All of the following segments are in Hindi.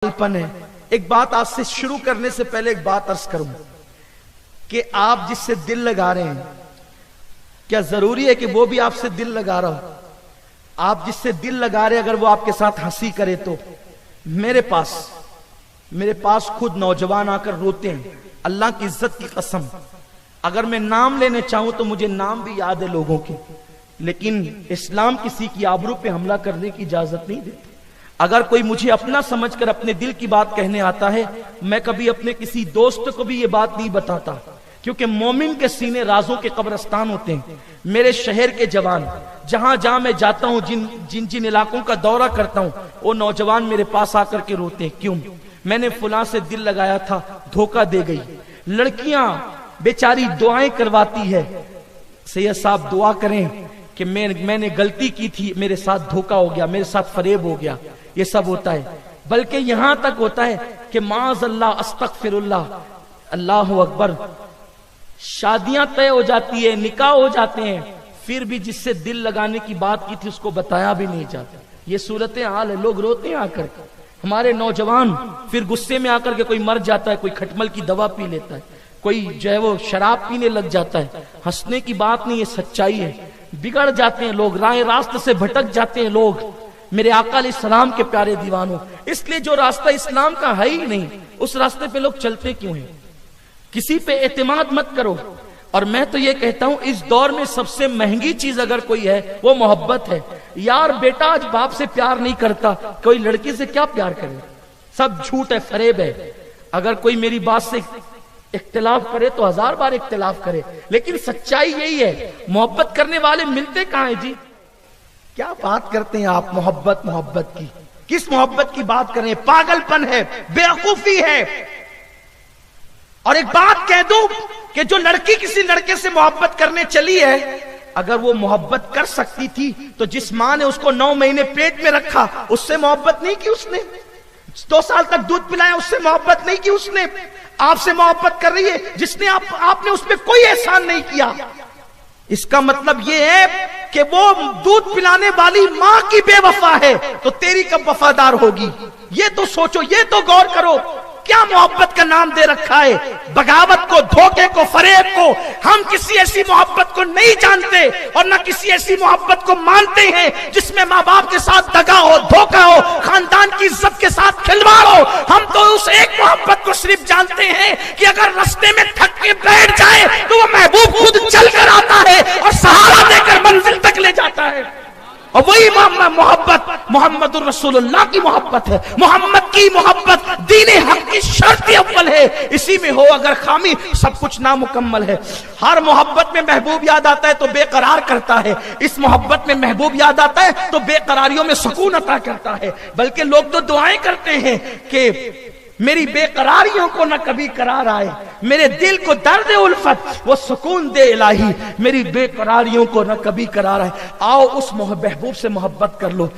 पागलपन है। एक बात आज से शुरू करने से पहले एक बात अर्ज करूं कि आप जिससे दिल लगा रहे हैं, क्या जरूरी है कि वो भी आपसे दिल लगा रहा हो? आप जिससे दिल लगा रहे हैं, अगर वो आपके साथ हंसी करे तो मेरे पास खुद नौजवान आकर रोते हैं। अल्लाह की इज्जत की कसम, अगर मैं नाम लेने चाहूं तो मुझे नाम भी याद है लोगों के, लेकिन इस्लाम किसी की आबरू पे हमला करने की इजाजत नहीं देती। अगर कोई मुझे अपना समझकर अपने दिल की बात कहने आता है, मैं कभी अपने किसी दोस्त को भी ये बात नहीं बताता, क्योंकि मोमिन के सीने राजों के कब्रिस्तान होते हैं। मेरे शहर के जवान जहां जहां मैं जाता हूं, जिन जिन इलाकों का दौरा करता हूं, वो नौजवान मेरे पास आकर के रोते हैं, क्यों? मैंने फुला से दिल लगाया था, धोखा दे गई। लड़कियां बेचारी दुआएं करवाती है, सैयद साहब दुआ करें कि मैंने गलती की थी, मेरे साथ धोखा हो गया, मेरे साथ फरेब हो गया। ये सब होता है, बल्कि यहां तक होता है कि माज़अल्लाह अस्तगफिरुल्लाह, अल्लाहु अकबर, शादियां तय हो जाती है, निकाह हो जाते हैं, फिर भी जिससे दिल लगाने की बात की थी उसको बताया भी नहीं जाता। ये सूरत हाल है। लोग रोते हैं आकर, हमारे नौजवान फिर गुस्से में आकर के कोई मर जाता है, कोई खटमल की दवा पी लेता है, कोई जो है वो शराब पीने लग जाता है। हंसने की बात नहीं, ये सच्चाई है। बिगड़ जाते हैं लोग, रास्ते से भटक जाते हैं लोग, मेरे आका अलैहिस्सलाम के प्यारे दीवानों। इसलिए जो रास्ता इस्लाम का है ही नहीं, उस रास्ते पे लोग चलते क्यों हैं? किसी पे एतमाद मत करो। और मैं तो ये कहता हूं, इस दौर में सबसे महंगी चीज अगर कोई है वो मोहब्बत है। यार बेटा आज बाप से प्यार नहीं करता, कोई लड़की से क्या प्यार करे? सब झूठ है, फरेब है। अगर कोई मेरी बात से इख्तिलाफ करे तो 1000 बार इख्तिलाफ करे, लेकिन सच्चाई यही है। मोहब्बत करने वाले मिलते कहां हैं जी? क्या बात करते हैं आप मोहब्बत की? किस मोहब्बत की बात करें? पागलपन है, बेवकूफी है। और एक बात कह दूं कि जो लड़की किसी लड़के से मोहब्बत करने चली है, अगर वो मोहब्बत कर सकती थी तो जिस मां ने उसको 9 महीने पेट में रखा, उससे मोहब्बत नहीं की उसने? 2 साल तक दूध पिलाया, उससे मोहब्बत नहीं की उसने? आपसे मोहब्बत कर रही है जिसने आपने उसमें कोई एहसान नहीं किया। इसका मतलब यह है कि वो दूध पिलाने वाली मां की बेवफा है, तो तेरी कब वफादार होगी? ये तो सोचो, ये तो गौर करो। क्या मोहब्बत का नाम दे रखा है? बगावत को, धोखे को, फरेब को। हम किसी ऐसी मोहब्बत को नहीं जानते और न किसी ऐसी मोहब्बत को मानते हैं जिसमें माँ बाप के साथ दगा हो, धोखा हो, खानदान की इज्जत के साथ खिलवाड़ हो। हम तो उस एक मोहब्बत को सिर्फ जानते हैं कि अगर रास्ते में थक के बैठ जाए तो वो महबूब खुद चल कर आता है और सहारा देकर मंजिल तक ले जाता है। और वही मोहब्बत मोहम्मदुर रसूलुल्लाह की मोहब्बत है। मोहम्मद की मोहब्बत दीन हक की शर्त अव्वल है। इसी में हो अगर खामी, सब कुछ नामुकम्मल है। हर मोहब्बत में महबूब याद आता है तो बेकरार करता है। इस मोहब्बत में महबूब याद आता है तो बेकरारियों में सुकून अता करता है। बल्कि लोग तो दुआएं करते हैं कि मेरी बेकरारियों को न कभी करार आए, मेरे दिल को दर्द उल्फत वो सुकून दे इलाही, मेरी बेकरारियों को न कभी करार आए। आओ उस महबूब से मोहब्बत कर लो।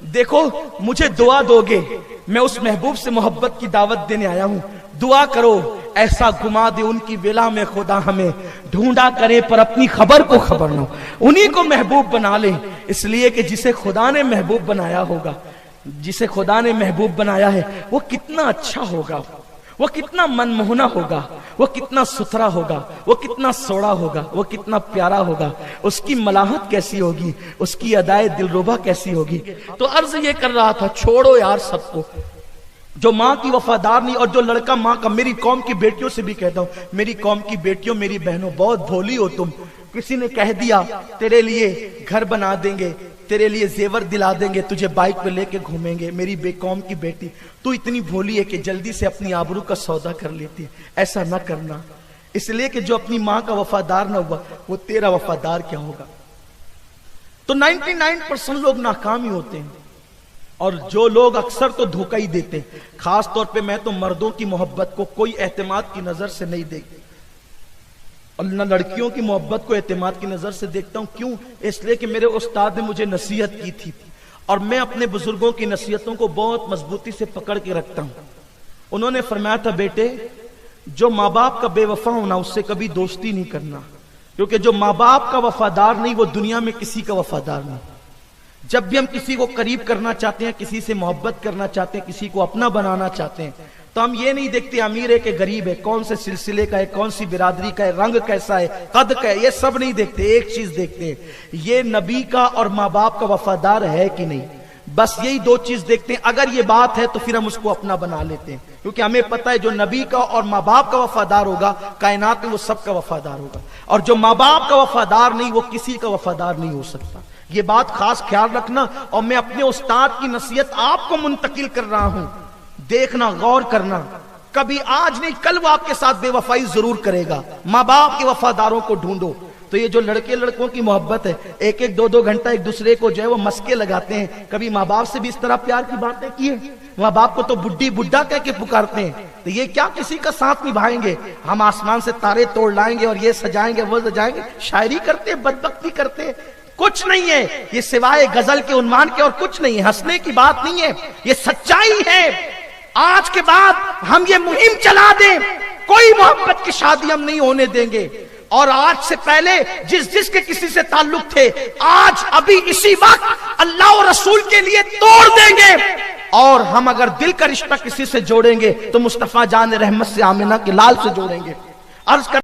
देखो मुझे दुआ दोगे, मैं उस महबूब से मोहब्बत की दावत देने आया हूं। दुआ करो ऐसा घुमा दे उनकी वेला में खुदा हमें, ढूंढा करे पर अपनी खबर को खबर न हो। उन्हीं को महबूब बना ले, इसलिए कि जिसे खुदा ने महबूब बनाया होगा, जिसे खुदा ने महबूब बनाया है, वो कितना अच्छा होगा, वो कितना मनमोहना होगा, वो कितना सुथरा होगा, वो कितना सोड़ा होगा, वो कितना प्यारा होगा, उसकी मलाहत कैसी होगी, उसकी अदाए दिलरुबा कैसी होगी। तो अर्ज ये कर रहा था, छोड़ो यार सबको, जो माँ की वफादार नहीं और जो लड़का माँ का। मेरी कौम की बेटियों से भी कहता हूं, मेरी कौम की बेटियों, मेरी बहनों, बहुत भोली हो तुम। किसी ने कह दिया तेरे लिए घर बना देंगे, तेरे लिए जेवर दिला देंगे, तुझे बाइक पे लेके घूमेंगे। मेरी बेकौम की बेटी, तू इतनी भोली है कि जल्दी से अपनी आबरू का सौदा कर लेती है। ऐसा ना करना, इसलिए कि जो अपनी माँ का वफादार ना हुआ वो तेरा वफादार क्या होगा। तो 99% लोग नाकाम ही होते हैं और जो लोग अक्सर तो धोखा ही देते हैं। खास तौर पे मैं तो मर्दों की मोहब्बत को कोई एतमाद की नजर से नहीं देखता और न लड़कियों की मोहब्बत को एतमाद की नजर से देखता हूं। क्यों? इसलिए कि मेरे उस्ताद ने मुझे नसीहत की थी और मैं अपने बुजुर्गों की नसीहतों को बहुत मजबूती से पकड़ के रखता हूं। उन्होंने फरमाया था, बेटे जो माँ बाप का बेवफा होना उससे कभी दोस्ती नहीं करना, क्योंकि जो माँ बाप का वफादार नहीं वो दुनिया में किसी का वफादार नहीं। जब भी हम किसी को करीब करना चाहते हैं, किसी से मोहब्बत करना चाहते हैं, किसी को अपना बनाना चाहते हैं, तो हम ये नहीं देखते अमीर है कि गरीब है, कौन से सिलसिले का है, कौन सी बिरादरी का है, रंग कैसा है, कद का है, ये सब नहीं देखते। एक चीज देखते हैं, ये नबी का और माँ बाप का वफादार है कि नहीं। बस यही दो चीज देखते हैं। अगर ये बात है तो फिर हम उसको अपना बना लेते हैं, क्योंकि हमें पता है जो नबी का और माँ बाप का वफादार होगा कायनात में वो सबका वफादार होगा, और जो माँ बाप का वफादार नहीं वो किसी का वफादार नहीं हो सकता। ये बात खास ख्याल रखना, और मैं अपने उस्ताद की नसीहत आपको मुंतकिल कर रहा हूं, देखना, गौर करना। कभी आज नहीं कल वो आपके साथ बेवफाई जरूर करेगा। माँ बाप के वफादारों को ढूंढो। तो ये जो लड़के लड़कों की मोहब्बत है, एक एक दो दो घंटा एक दूसरे को जो है वो मस्के लगाते हैं, कभी माँ बाप से भी इस तरह प्यार की बातें की है? माँ बाप को तो बुड्ढी बुड्ढा कह के पुकारते हैं, तो ये क्या किसी का साथ निभाएंगे? हम आसमान से तारे तोड़ लाएंगे और ये सजाएंगे वो सजाएंगे, शायरी करते, बदबख्ती करते, कुछ नहीं है ये सिवाय गजल के उन्वान के, और कुछ नहीं है। हंसने की बात नहीं है, ये सच्चाई है। आज के बाद हम ये मुहिम चला दें, कोई मोहब्बत की शादी हम नहीं होने देंगे। और आज से पहले जिस जिसके किसी से ताल्लुक थे, आज अभी इसी वक्त अल्लाह और रसूल के लिए तोड़ देंगे। और हम अगर दिल का रिश्ता किसी से जोड़ेंगे तो मुस्तफा जान रहमत से आमिना के लाल से जोड़ेंगे। अर्ज कर